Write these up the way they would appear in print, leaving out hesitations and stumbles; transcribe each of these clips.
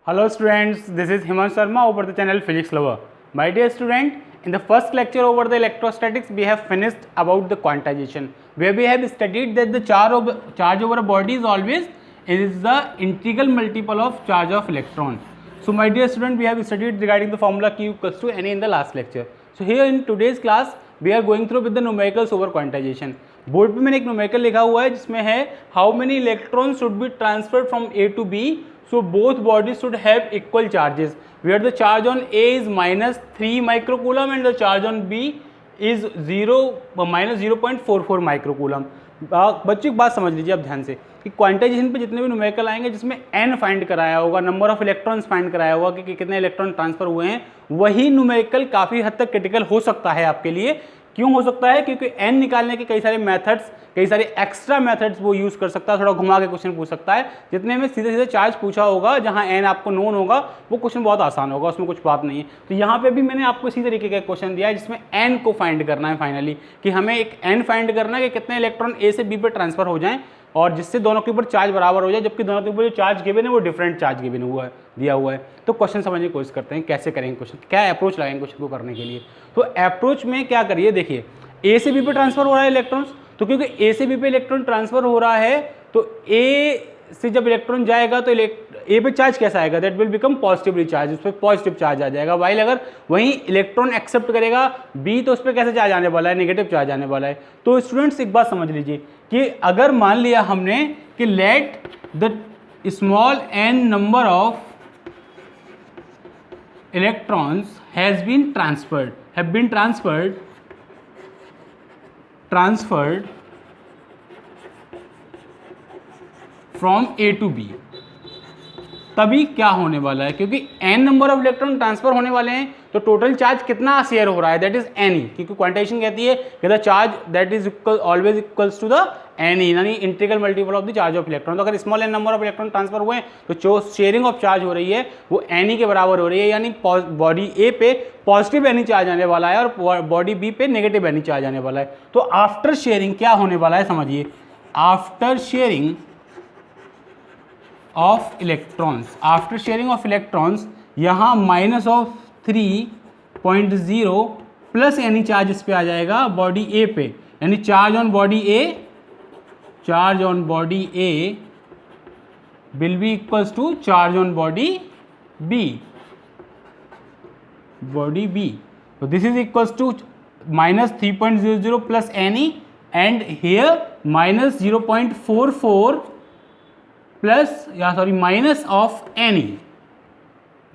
Hello students, this is Himanshu Sharma over the channel Physics Lover. My dear student, in the first lecture over the electrostatics, we have finished about the quantization, where we have studied that the charge over a body is always the integral multiple of charge of electron. So my dear student, we have studied regarding the formula Q equals to Na in the last lecture. So here in today's class, we are going through with the numericals over quantization. Board पे मैंने एक numerical लिखा हुआ है जिसमें है how many electron should be transferred from A to B, so both bodies should have equal charges where the charge on A is -3 microcoulomb and the charge on B is -0.44 microcoulomb. बच्चों एक बात समझ लीजिए आप ध्यान से कि quantization पे जितने भी न्यूमेरिकल आएंगे जिसमें n फाइंड कराया होगा, नंबर ऑफ इलेक्ट्रॉन्स फाइंड कराया होगा कि कितने इलेक्ट्रॉन ट्रांसफर हुए हैं, वही न्यूमेरिकल काफ़ी हद तक क्रिटिकल हो सकता है आपके लिए. क्यों हो सकता है? क्योंकि n निकालने के कई सारे मेथड्स, कई सारे एक्स्ट्रा मेथड्स वो यूज़ कर सकता है, थोड़ा घुमा के क्वेश्चन पूछ सकता है. जितने में सीधे सीधे चार्ज पूछा होगा जहां n आपको नोन होगा वो क्वेश्चन बहुत आसान होगा, उसमें कुछ बात नहीं है. तो यहाँ पे भी मैंने आपको इसी तरीके का क्वेश्चन दिया है जिसमें n को फाइंड करना है फाइनली, कि हमें एक n फाइंड करना है कि कितने इलेक्ट्रॉन A से B पे ट्रांसफर हो जाएं और जिससे दोनों के ऊपर चार्ज बराबर हो जाए, जबकि दोनों के ऊपर जो चार्ज गिवन है वो डिफरेंट चार्ज गिवन हुआ है, दिया हुआ है. तो क्वेश्चन समझने की कोशिश करते हैं कैसे करेंगे क्वेश्चन, क्या अप्रोच लगाएंगे क्वेश्चन को करने के लिए. तो अप्रोच में क्या करिए, देखिए A से B पे ट्रांसफर हो रहा है इलेक्ट्रॉन्स, तो क्योंकि A से B पे इलेक्ट्रॉन ट्रांसफर हो रहा है तो A से जब इलेक्ट्रॉन जाएगा तो A पे चार्ज कैसा आएगा, that will become positively charge, उस पर पॉजिटिव चार्ज आ जाएगा. वाइल अगर वहीं इलेक्ट्रॉन एक्सेप्ट करेगा B तो उस पर कैसे चार्ज आने वाला है, नेगेटिव चार्ज आने वाला है. तो स्टूडेंट्स एक बात समझ लीजिए कि अगर मान लिया हमने कि let the small n number of electrons has been transferred from A to B, तभी क्या होने वाला है, क्योंकि n number of electron transfer होने वाले हैं तो टोटल चार्ज कितना शेयर हो रहा है, दैट इज N, क्योंकि क्वांटाइजेशन कहती है कि the charge that is always equals to the N, यानी integral multiple of the charge of electron. तो अगर small n number of electron transfer हुए तो जो शेयरिंग ऑफ चार्ज हो रही है वो N के बराबर हो रही है, यानी बॉडी A पे पॉजिटिव N चार्ज आने वाला है और बॉडी B पे नेगेटिव N चार्ज आने वाला है. तो आफ्टर शेयरिंग क्या होने वाला है समझिए, आफ्टर शेयरिंग ऑफ इलेक्ट्रॉन्स यहाँ -3.0 प्लस यानी चार्ज इस पे आ जाएगा बॉडी ए पे, यानी charge on body A will be equals to charge on body B. So this is equals to -3.00 plus Ne and here -0.44 plus minus of Ne,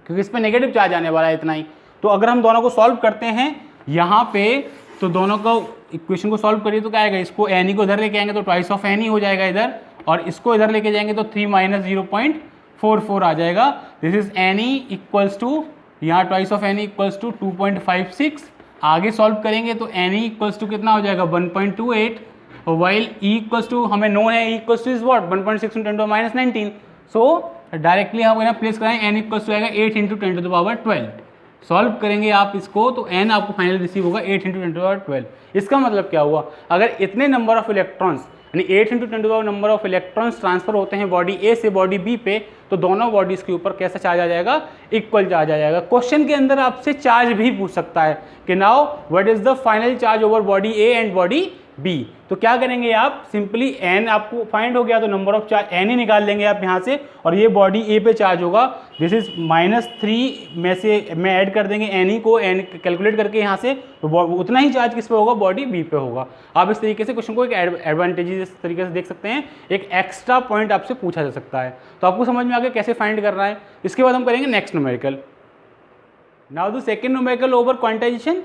क्योंकि इस पर नेगेटिव चार्ज आने वाला है इतना ही. तो अगर हम दोनों को सॉल्व करते हैं यहाँ पे, तो दोनों को इक्वेशन को सॉल्व करिए तो क्या आएगा, इसको Ne को इधर लेके आएंगे तो ट्वाइस ऑफ Ne हो जाएगा इधर, और इसको इधर लेके जाएंगे तो 3 - 0.44 आ जाएगा. This is Ne equals to, यहाँ twice of Ne equals to 2.56. आगे सॉल्व करेंगे तो Ne इक्वल्स टू कितना हो जाएगा 1.28, और वाइल E इक्वल्स टू हमें नोन है, E equals two is what 1.6 × 10⁻19. So directly हम यहाँ प्लेस कराएं, n इक्वल्स टू आएगा 8 × 10⁻12. सॉल्व करेंगे आप इसको तो n आपको फाइनल रिसीव होगा 8 × 10⁻12. इसका मतलब क्या हुआ, अगर इतने नंबर ऑफ इलेक्ट्रॉन्स यानी 8 × 10 नंबर ऑफ इलेक्ट्रॉन्स ट्रांसफर होते हैं बॉडी ए से बॉडी बी पे, तो दोनों बॉडीज के ऊपर कैसा चार्ज आ जाएगा, इक्वल चार्ज आ जाएगा. क्वेश्चन के अंदर आपसे चार्ज भी पूछ सकता है कि now what is the final charge over body A and body B. तो क्या करेंगे आप, सिंपली n आपको फाइंड हो गया तो नंबर ऑफ चार्ज n ही निकाल लेंगे आप यहाँ से, और ये बॉडी ए पे चार्ज होगा. दिस इज -3 में से मैं ऐड कर देंगे n को, n कैलकुलेट करके यहाँ से, तो उतना ही चार्ज किस पे होगा, बॉडी बी पे होगा. आप इस तरीके से क्वेश्चन को एक एडवांटेज इस तरीके से देख सकते हैं, एक एक्स्ट्रा पॉइंट आपसे पूछा जा सकता है. तो आपको समझ में आ गया कैसे फाइंड करना है. इसके बाद हम करेंगे next numerical. Now the second numerical over quantization.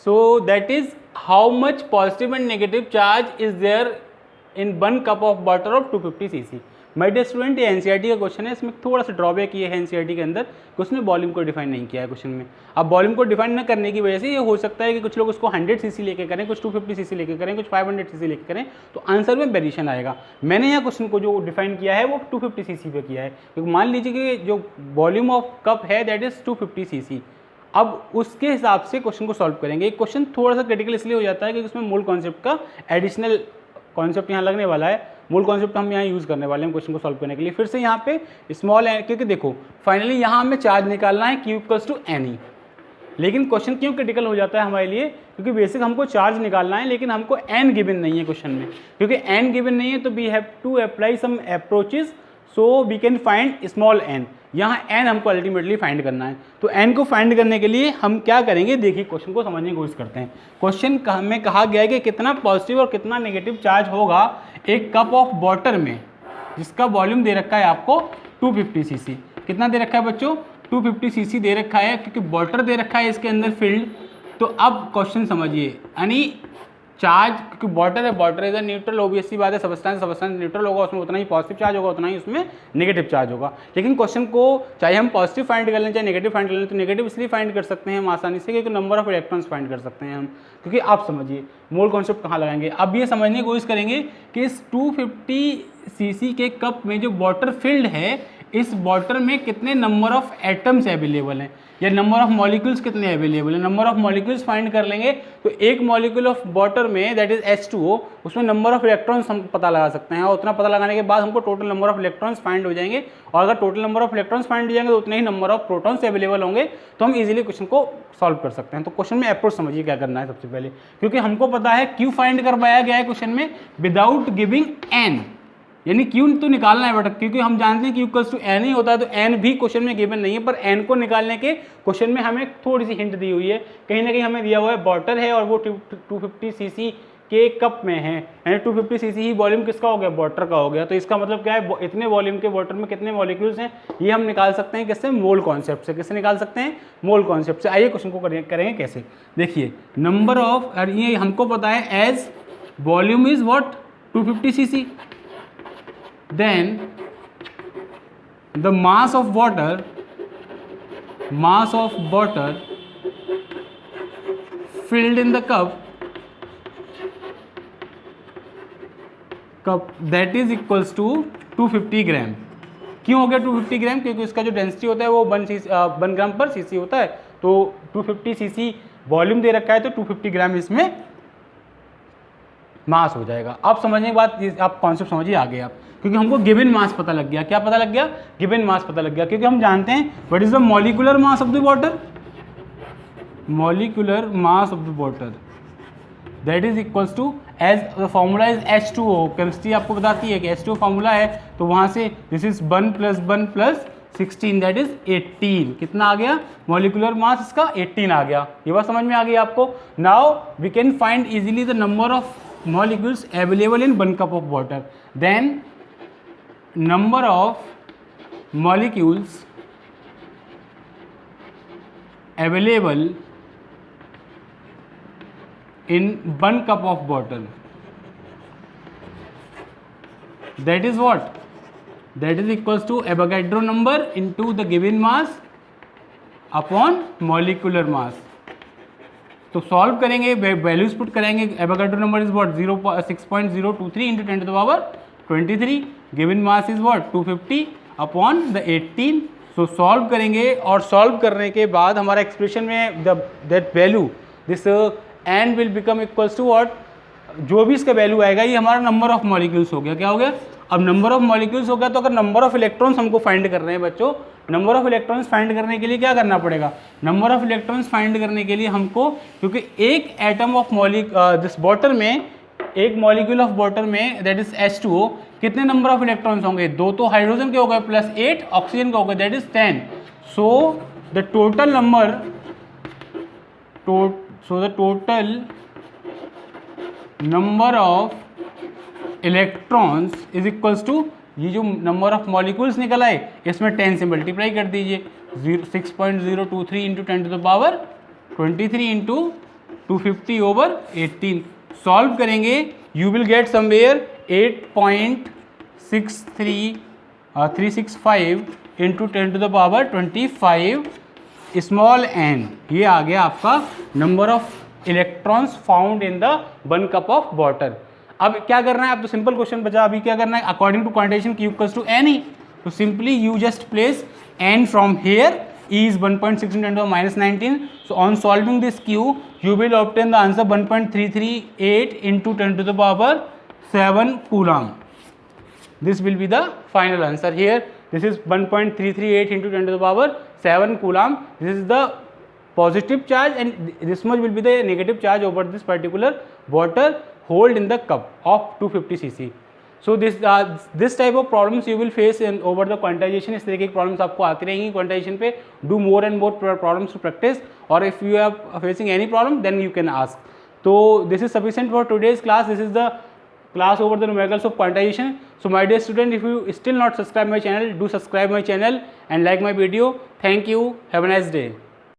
So that is how much positive and negative charge is there in 1 cup of water of 250 cc. My dear student, ये NCERT का क्वेश्चन है, इसमें थोड़ा सा ड्रॉबैक ये है NCERT के अंदर कि उसने वॉल्यूम को डिफाइन नहीं किया है क्वेश्चन में. अब वॉल्यूम को डिफाइन न करने की वजह से ये हो सकता है कि कुछ लोग उसको 100 cc लेके करें, कुछ 250 cc लेके करें, कुछ 500 cc लेके करें, तो आंसर में वेरिएशन आएगा. मैंने यहाँ क्वेश्चन को जो डिफाइन किया है वो 250 cc पे किया है, क्योंकि मान लीजिए कि जो वॉल्यूम ऑफ कप है दैट इज 250 cc. अब उसके हिसाब से क्वेश्चन को सॉल्व करेंगे. एक क्वेश्चन थोड़ा सा क्रिटिकल इसलिए हो जाता है कि उसमें मूल कॉन्सेप्ट का एडिशनल कॉन्सेप्ट यहाँ लगने वाला है. मोल कॉन्सेप्ट हम यहाँ यूज़ करने वाले हैं क्वेश्चन को सॉल्व करने के लिए। फिर से यहाँ पे स्मॉल एन, क्योंकि देखो फाइनली यहाँ हमें चार्ज निकालना है Q इक्वल्स टू एन। लेकिन क्वेश्चन क्यों क्रिटिकल हो जाता है हमारे लिए, क्योंकि बेसिक हमको चार्ज निकालना है लेकिन हमको एन गिवन नहीं है क्वेश्चन में। क्योंकि एन गिवन नहीं है तो we have to apply some approaches so we can find small N. यहाँ एन हमको अल्टीमेटली फाइंड करना है। तो एन को फाइंड करने के लिए हम क्या करेंगे, देखिए क्वेश्चन को समझने की कोशिश करते हैं। क्वेश्चन में कहा गया है कि कितना पॉजिटिव और कितना नेगेटिव चार्ज होगा एक कप ऑफ वाटर में जिसका वॉल्यूम दे रखा है आपको 250 सीसी। कितना दे रखा है बच्चों, 250 सीसी दे रखा है, क्योंकि वाटर दे रखा है इसके अंदर फील्ड। तो अब क्वेश्चन समझिए, यानी चार्ज, क्योंकि वाटर है, water is a neutral, obviously बात है, सब्सटेंस न्यूट्रल होगा, उसमें उतना ही पॉजिटिव चार्ज होगा, उतना ही उसमें नेगेटिव चार्ज होगा। लेकिन क्वेश्चन को चाहे हम पॉजिटिव फाइंड कर लें चाहे नेगेटिव फाइंड कर लें, तो नेगेटिव इसलिए फाइंड कर सकते हैं हम आसानी से क्योंकि नंबर ऑफ इलेक्ट्रॉन्स फाइंड कर सकते हैं हम। क्योंकि आप समझिए मोल कॉन्सेप्ट कहाँ लगाएंगे, अब ये समझने की कोशिश करेंगे कि इस 250 सीसी के कप में जो वाटर फिल्ड है, इस वाटर में कितने नंबर ऑफ एटम्स अवेलेबल हैं या नंबर ऑफ मॉलिक्यूल्स कितने अवेलेबल है। नंबर ऑफ मॉलिक्यूल्स फाइंड कर लेंगे तो एक मॉलिक्यूल ऑफ वाटर में दैट इज H2O, उसमें नंबर ऑफ इलेक्ट्रॉन्स हम पता लगा सकते हैं और उतना पता लगाने के बाद हमको total number of electrons find हो जाएंगे। और अगर total number of electrons find हो जाएंगे तो उतने ही नंबर ऑफ प्रोटॉन्स अवेलेबल होंगे, तो हम इजीली क्वेश्चन को सॉल्व कर सकते हैं। तो क्वेश्चन में अप्रोच समझिए क्या करना है सबसे पहले, क्योंकि हमको पता है क्यू फाइंड करवाया गया है क्वेश्चन में विदाउट गिविंग एन, यानी क्यू तो निकालना है बेटा, क्योंकि हम जानते हैं कि इक्वल्स टू एन ही होता है। तो एन भी क्वेश्चन में गिवन नहीं है, पर एन को निकालने के क्वेश्चन में हमें थोड़ी सी हिंट दी हुई है। कहीं ना कहीं हमें दिया हुआ है वाटर है और वो 250 सीसी के कप में है, यानी 250 सीसी ही वॉल्यूम किसका हो गया, वाटर का हो गया। तो इसका मतलब क्या है, इतने वॉल्यूम के वाटर में कितने मॉलिक्यूल्स हैं, ये हम निकाल सकते हैं किससे, मोल कॉन्सेप्ट से। किससे निकाल सकते हैं, मोल कॉन्सेप्ट से। आइए क्वेश्चन को करेंगे कैसे, देखिए नंबर ऑफ, ये हमको पता है as volume is what 250 cc, then the mass of water filled in the cup that is equals to 250 ग्राम। क्यों हो गया 250 ग्राम, क्योंकि उसका जो डेंसिटी होता है वो 1 ग्राम पर सीसी होता है। तो 250 सीसी वॉल्यूम दे रखा है तो 250 ग्राम इसमें मास हो जाएगा। अब समझने के बाद आप कॉन्सेप्ट समझिए आगे आप, क्योंकि हमको गिवन मास पता लग गया। क्या पता लग गया, गिवन मास पता लग गया, क्योंकि हम जानते हैं what is the molecular mass of the water, molecular mass of the water that is equals to, as the formula is H2O। Chemistry आपको बताती है कि H2O फॉर्मूला है, तो वहाँ से दिस इज 1 + 1 + 16 दैट इज 18। कितना आ गया मॉलिक्यूलर मास इसका, 18 आ गया। ये बात समझ में आ गई आपको। Now we can find easily the number of molecules available in 1 cup of water, then number of molecules available in 1 cup of water, that is what, that is equals to Avogadro number into the given mass upon molecular mass। तो solve करेंगे, values put करेंगे, Avogadro number is what 6.023 into 10 to the power 23, given mass is what 250 upon the 18। So solve करेंगे और सॉल्व करने के बाद हमारा एक्सप्रेशन में that value this N will become equals to what, जो भी इसका वैल्यू आएगा ये हमारा नंबर ऑफ मॉलिक्यूल्स हो गया। क्या हो गया, अब नंबर ऑफ मॉलिक्यूल्स हो गया। तो अगर नंबर ऑफ इलेक्ट्रॉन्स हमको फाइंड कर रहे हैं बच्चों, नंबर ऑफ इलेक्ट्रॉन्स फाइंड करने के लिए क्या करना पड़ेगा, नंबर ऑफ इलेक्ट्रॉन्स फाइंड करने के लिए हमको, क्योंकि एक एटम ऑफ दिस वाटर में, एक मॉलिक्यूल ऑफ वाटर में दैट इज H2O, कितने नंबर ऑफ इलेक्ट्रॉन्स होंगे, 2 तो हाइड्रोजन के हो गए प्लस 8 ऑक्सीजन का हो गया that is 10। So the total number, so the total number of electrons is equals to, ये जो नंबर ऑफ मॉलिक्यूल्स निकल आए इसमें 10 से मल्टीप्लाई कर दीजिए, 6.023 into 10 to the power 23 into 250 over 18। Solve करेंगे you will get somewhere 8.365 into 10 to the power 25 small n. ये आ गया आपका number of electrons found in the 1 cup of water. अब क्या करना है, अब तो सिंपल क्वेश्चन बचा, अभी क्या करना है, according to quantitation Q equals to n e, तो simply you just place n from here, E is 1.6 × 10⁻19, so on solving this Q you will obtain the answer 1.338 × 10⁻7 coulomb. this will be the final answer here. This is 1.338 into 10 to the power 7 coulomb. This is the positive charge and this much will be the negative charge over this particular water hold in the cup of 250 cc. So this type of problems you will face in over the quantization. इस तरह की problems आपको आती रहेंगी quantization पे. Do more and more problems to practice, or if you are facing any problem then you can ask. So this is sufficient for today's class. This is the class over the numericals of quantization. So my dear student, if you still not subscribe my channel, do subscribe my channel and like my video. Thank you. Have a nice day.